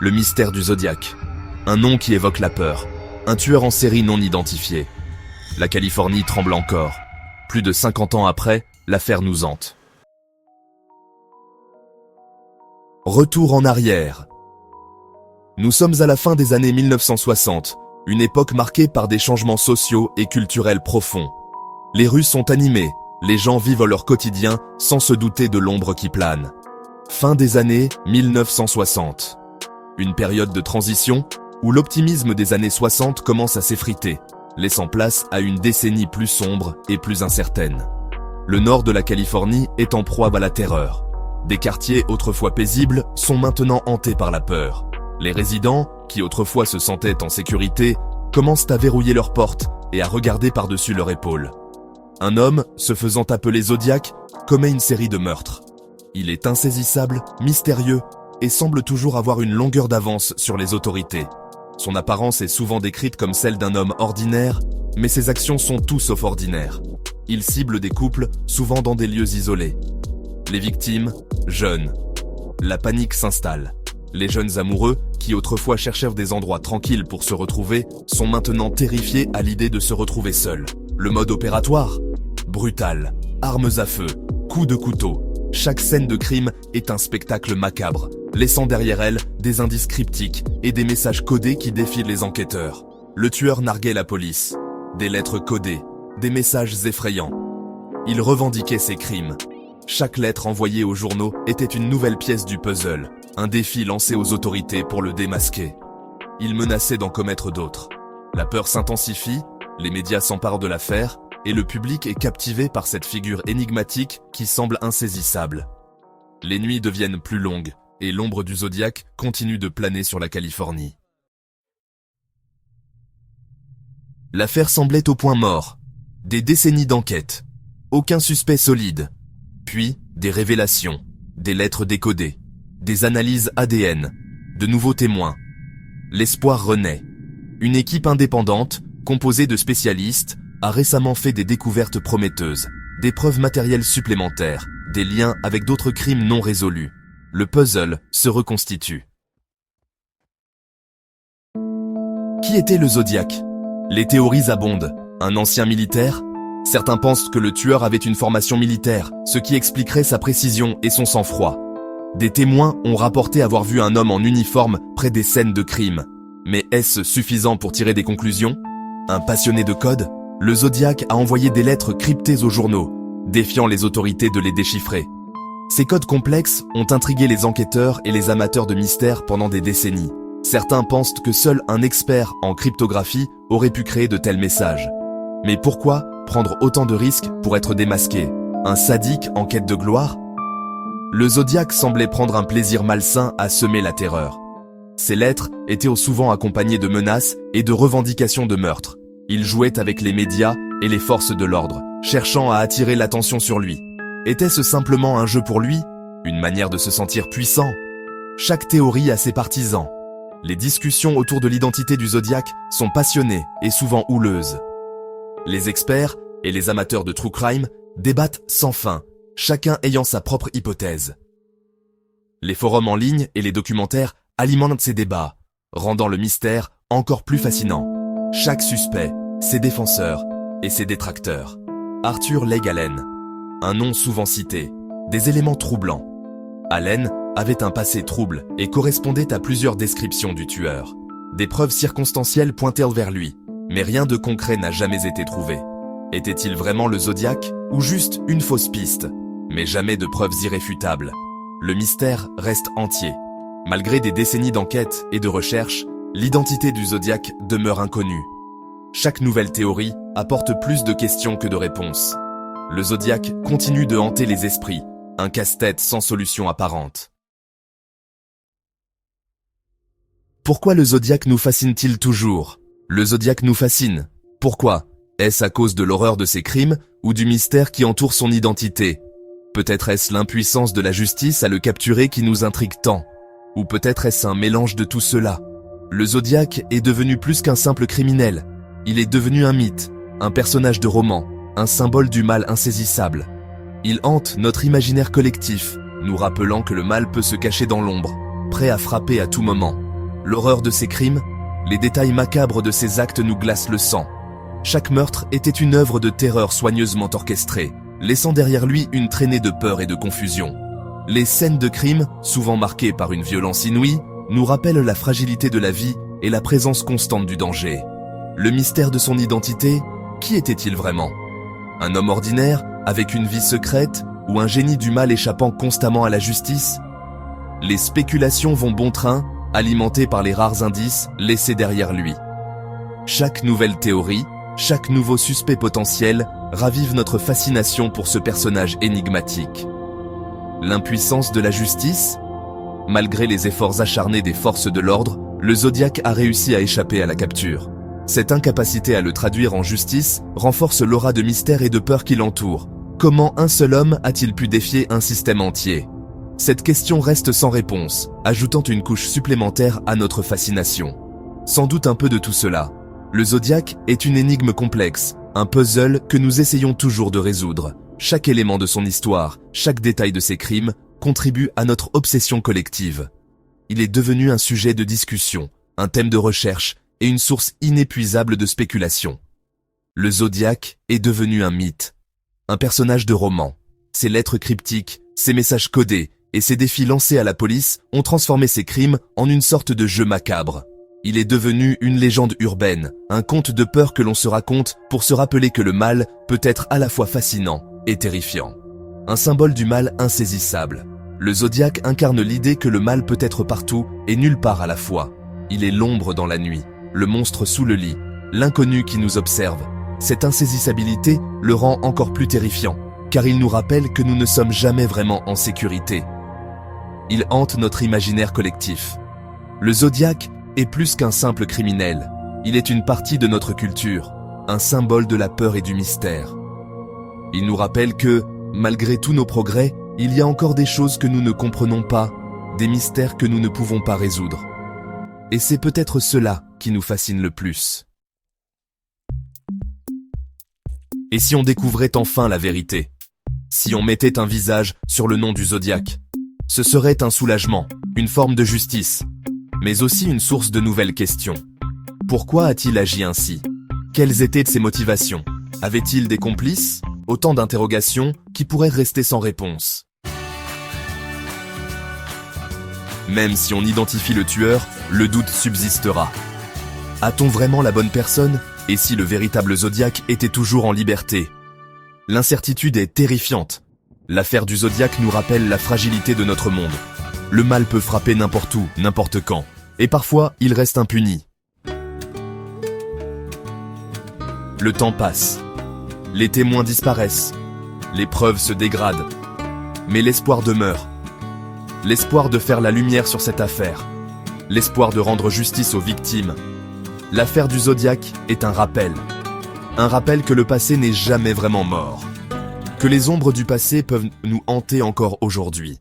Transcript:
Le mystère du Zodiac. Un nom qui évoque la peur. Un tueur en série non identifié. La Californie tremble encore. Plus de 50 ans après, l'affaire nous hante. Retour en arrière. Nous sommes à la fin des années 1960, une époque marquée par des changements sociaux et culturels profonds. Les rues sont animées, les gens vivent leur quotidien sans se douter de l'ombre qui plane. Fin des années 1960. Une période de transition où l'optimisme des années 60 commence à s'effriter, laissant place à une décennie plus sombre et plus incertaine. Le nord de la Californie est en proie à la terreur. Des quartiers autrefois paisibles sont maintenant hantés par la peur. Les résidents, qui autrefois se sentaient en sécurité, commencent à verrouiller leurs portes et à regarder par-dessus leur épaule. Un homme, se faisant appeler Zodiac, commet une série de meurtres. Il est insaisissable, mystérieux et semble toujours avoir une longueur d'avance sur les autorités. Son apparence est souvent décrite comme celle d'un homme ordinaire, mais ses actions sont tout sauf ordinaires. Il cible des couples, souvent dans des lieux isolés. Les victimes, jeunes. La panique s'installe. Les jeunes amoureux, qui autrefois cherchèrent des endroits tranquilles pour se retrouver, sont maintenant terrifiés à l'idée de se retrouver seuls. Le mode opératoire ? Brutal. Armes à feu, coups de couteau. Chaque scène de crime est un spectacle macabre, laissant derrière elle des indices cryptiques et des messages codés qui défient les enquêteurs. Le tueur narguait la police. Des lettres codées, des messages effrayants. Il revendiquait ses crimes. Chaque lettre envoyée aux journaux était une nouvelle pièce du puzzle, un défi lancé aux autorités pour le démasquer. Il menaçait d'en commettre d'autres. La peur s'intensifie, les médias s'emparent de l'affaire, et le public est captivé par cette figure énigmatique qui semble insaisissable. Les nuits deviennent plus longues, et l'ombre du Zodiac continue de planer sur la Californie. L'affaire semblait au point mort. Des décennies d'enquête. Aucun suspect solide. Puis, des révélations, des lettres décodées, des analyses ADN, de nouveaux témoins. L'espoir renaît. Une équipe indépendante, composée de spécialistes, a récemment fait des découvertes prometteuses, des preuves matérielles supplémentaires, des liens avec d'autres crimes non résolus. Le puzzle se reconstitue. Qui était le Zodiac ? Les théories abondent. Un ancien militaire ? Certains pensent que le tueur avait une formation militaire, ce qui expliquerait sa précision et son sang-froid. Des témoins ont rapporté avoir vu un homme en uniforme près des scènes de crime. Mais est-ce suffisant pour tirer des conclusions ? Un passionné de code ? Le Zodiac a envoyé des lettres cryptées aux journaux, défiant les autorités de les déchiffrer. Ces codes complexes ont intrigué les enquêteurs et les amateurs de mystère pendant des décennies. Certains pensent que seul un expert en cryptographie aurait pu créer de tels messages. Mais pourquoi prendre autant de risques pour être démasqué ? Un sadique en quête de gloire ? Le Zodiac semblait prendre un plaisir malsain à semer la terreur. Ces lettres étaient souvent accompagnées de menaces et de revendications de meurtre. Il jouait avec les médias et les forces de l'ordre, cherchant à attirer l'attention sur lui. Était-ce simplement un jeu pour lui ? Une manière de se sentir puissant ? Chaque théorie a ses partisans. Les discussions autour de l'identité du Zodiac sont passionnées et souvent houleuses. Les experts et les amateurs de true crime débattent sans fin, chacun ayant sa propre hypothèse. Les forums en ligne et les documentaires alimentent ces débats, rendant le mystère encore plus fascinant. Chaque suspect, ses défenseurs et ses détracteurs. Arthur Leigh Allen, un nom souvent cité, des éléments troublants. Allen avait un passé trouble et correspondait à plusieurs descriptions du tueur. Des preuves circonstancielles pointaient vers lui, mais rien de concret n'a jamais été trouvé. Était-il vraiment le Zodiac ou juste une fausse piste ? Mais jamais de preuves irréfutables. Le mystère reste entier. Malgré des décennies d'enquête et de recherche, l'identité du Zodiac demeure inconnue. Chaque nouvelle théorie apporte plus de questions que de réponses. Le Zodiac continue de hanter les esprits, un casse-tête sans solution apparente. Pourquoi le Zodiac nous fascine-t-il toujours ? Le Zodiac nous fascine. Pourquoi ? Est-ce à cause de l'horreur de ses crimes ou du mystère qui entoure son identité ? Peut-être est-ce l'impuissance de la justice à le capturer qui nous intrigue tant ? Ou peut-être est-ce un mélange de tout cela ? Le Zodiac est devenu plus qu'un simple criminel. Il est devenu un mythe, un personnage de roman, un symbole du mal insaisissable. Il hante notre imaginaire collectif, nous rappelant que le mal peut se cacher dans l'ombre, prêt à frapper à tout moment. L'horreur de ces crimes, les détails macabres de ces actes nous glacent le sang. Chaque meurtre était une œuvre de terreur soigneusement orchestrée, laissant derrière lui une traînée de peur et de confusion. Les scènes de crime, souvent marquées par une violence inouïe, nous rappellent la fragilité de la vie et la présence constante du danger. Le mystère de son identité, qui était-il vraiment? Un homme ordinaire, avec une vie secrète, ou un génie du mal échappant constamment à la justice? Les spéculations vont bon train, alimentées par les rares indices laissés derrière lui. Chaque nouvelle théorie, chaque nouveau suspect potentiel ravive notre fascination pour ce personnage énigmatique. L'impuissance de la justice? Malgré les efforts acharnés des forces de l'ordre, le Zodiac a réussi à échapper à la capture. Cette incapacité à le traduire en justice renforce l'aura de mystère et de peur qui l'entoure. Comment un seul homme a-t-il pu défier un système entier? Cette question reste sans réponse, ajoutant une couche supplémentaire à notre fascination. Sans doute un peu de tout cela. Le Zodiac est une énigme complexe, un puzzle que nous essayons toujours de résoudre. Chaque élément de son histoire, chaque détail de ses crimes, contribue à notre obsession collective. Il est devenu un sujet de discussion, un thème de recherche et une source inépuisable de spéculation. Le Zodiac est devenu un mythe, un personnage de roman. Ses lettres cryptiques, ses messages codés et ses défis lancés à la police ont transformé ses crimes en une sorte de jeu macabre. Il est devenu une légende urbaine, un conte de peur que l'on se raconte pour se rappeler que le mal peut être à la fois fascinant et terrifiant. Un symbole du mal insaisissable. Le Zodiac incarne l'idée que le mal peut être partout et nulle part à la fois. Il est l'ombre dans la nuit, le monstre sous le lit, l'inconnu qui nous observe. Cette insaisissabilité le rend encore plus terrifiant, car il nous rappelle que nous ne sommes jamais vraiment en sécurité. Il hante notre imaginaire collectif. Le Zodiac est plus qu'un simple criminel. Il est une partie de notre culture, un symbole de la peur et du mystère. Il nous rappelle que, malgré tous nos progrès, il y a encore des choses que nous ne comprenons pas, des mystères que nous ne pouvons pas résoudre. Et c'est peut-être cela qui nous fascine le plus. Et si on découvrait enfin la vérité? Si on mettait un visage sur le nom du Zodiac? Ce serait un soulagement, une forme de justice, mais aussi une source de nouvelles questions. Pourquoi a-t-il agi ainsi? Quelles étaient ses motivations? Avait-il des complices? Autant d'interrogations qui pourraient rester sans réponse. Même si on identifie le tueur, le doute subsistera. A-t-on vraiment la bonne personne? Et si le véritable Zodiac était toujours en liberté? L'incertitude est terrifiante. L'affaire du Zodiac nous rappelle la fragilité de notre monde. Le mal peut frapper n'importe où, n'importe quand. Et parfois, il reste impuni. Le temps passe. Les témoins disparaissent. Les preuves se dégradent. Mais l'espoir demeure. L'espoir de faire la lumière sur cette affaire. L'espoir de rendre justice aux victimes. L'affaire du Zodiac est un rappel. Un rappel que le passé n'est jamais vraiment mort. Que les ombres du passé peuvent nous hanter encore aujourd'hui.